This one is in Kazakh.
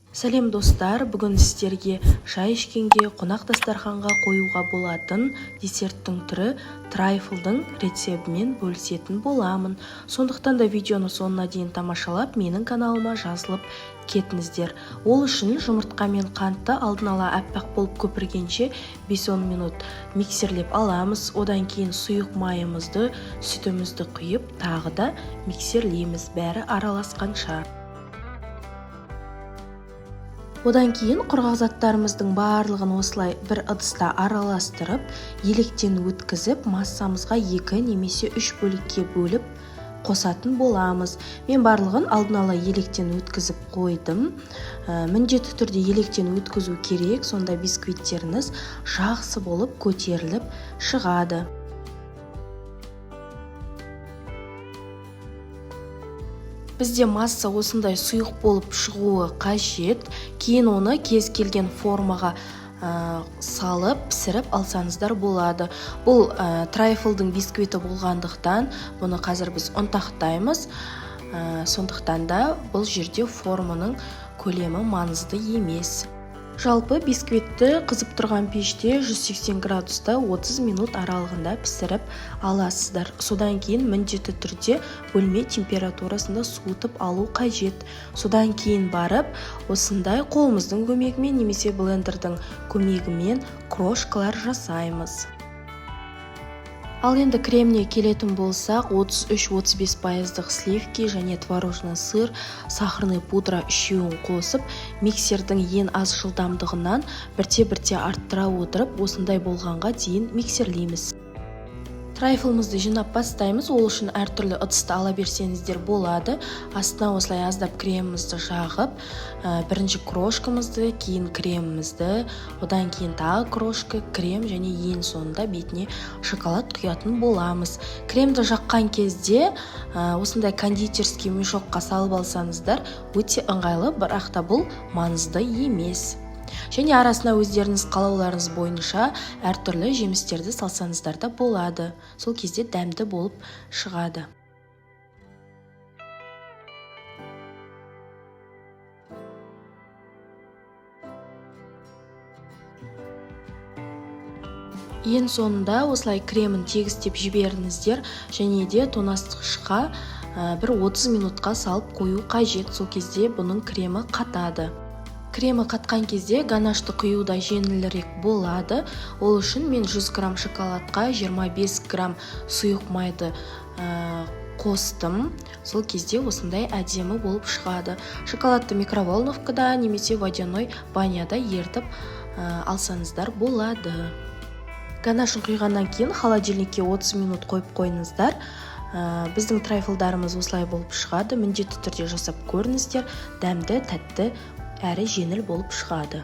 Сәлем достар, бүгін сіздерге шай ішкенге, қонақ дастарханға қоюға болатын десерттің түрі трайфлдың рецебімен бөлісетін боламын. Сондықтан да видеоны соңына дейін тамашалап, менің каналыма жазылып кетіңіздер. Ол үшін жұмыртқа мен қантты алдын ала әппақ болып көпіргенше 5-10 минут миксерлеп аламыз. Одан кейін сұйық майымызды, сүтімізді құйып, тағы да миксерлейміз, бәрі араласқанша. Одан кейін құрғақ заттарымыздың барлығын осылай бір ыдыста араластырып, електен өткізіп, массамызға 2 немесе 3 бөлікке бөліп қосатын боламыз. Мен барлығын алдын ала електен өткізіп қойдым. Міндетті түрде електен өткізу керек, сонда бисквиттеріңіз жақсы болып көтеріліп шығады. Бізде масса осындай сұйық болып шығуы қажет. Кейін оны кез келген формаға салып, пісіріп алсаңыздар болады. Бұл трайфлдың бисквиті болғандықтан, бұны қазір біз ұнтақтаймыз. Сондықтан да бұл жерде форманың көлемі маңызды емес. Жалпы бисквитті қызып тұрған пеште 180 градуста 30 минут аралығында пісіріп аласыздар. Содан кейін міндетті түрде бөлме температурасында суытып алу қажет. Содан кейін барып, осындай қолымыздың көмегімен немесе блендердің көмегімен крошкалар жасаймыз. Ал енді креміне келетін болсақ, 33-35% сливки және творожный сыр, сахарный пудра үшеуін қосып, миксердің ең аз жылдамдығынан бірте-бірте арттыра отырып, осындай болғанға дейін миксерлейміз. Трайфлымызды жинап бастаймыз. Ол үшін әртүрлі ыдысты ала берсеңіздер болады. Астына осылай аздап кремімізді жағып, бірінші крошкамызды, кейін кремімізді, одан кейін тағы крошка, крем және ең соңында бетіне шоколад құятын боламыз. Кремді жаққан кезде осындай кондитерский мешокқа салып алсаңыздар, өте ыңғайлы, бірақ та бұл маңызды емес. Және арасына өздеріңіз қалауларыңыз бойынша әртүрлі жемістерді салсаңыздар да болады. Сол кезде дәмді болып шығады. Ең соңында осылай кремін тегістеп жіберіңіздер және де тоңазытқышқа бір 30 минутқа салып қою қажет. Сол кезде бұның кремі қатады. Кремі қатқан кезде ганашты құюда жеңілірек болады. Ол үшін мен 100 грамм шоколадқа 25 грамм сұйық майды қостым. Сол кезде осындай әдемі болып шығады. Шоколадты микроволновкада немесе водяной баняда ертіп алсаңыздар болады. Ганашын құйғаннан кейін холодильникке 30 минут қойып қойыңыздар. Біздің трайфлдарымыз осылай болып шығады. Міндетті түрде жасап көріңіздер. Дәмді, тәтті әрі жеңіл болып шығады.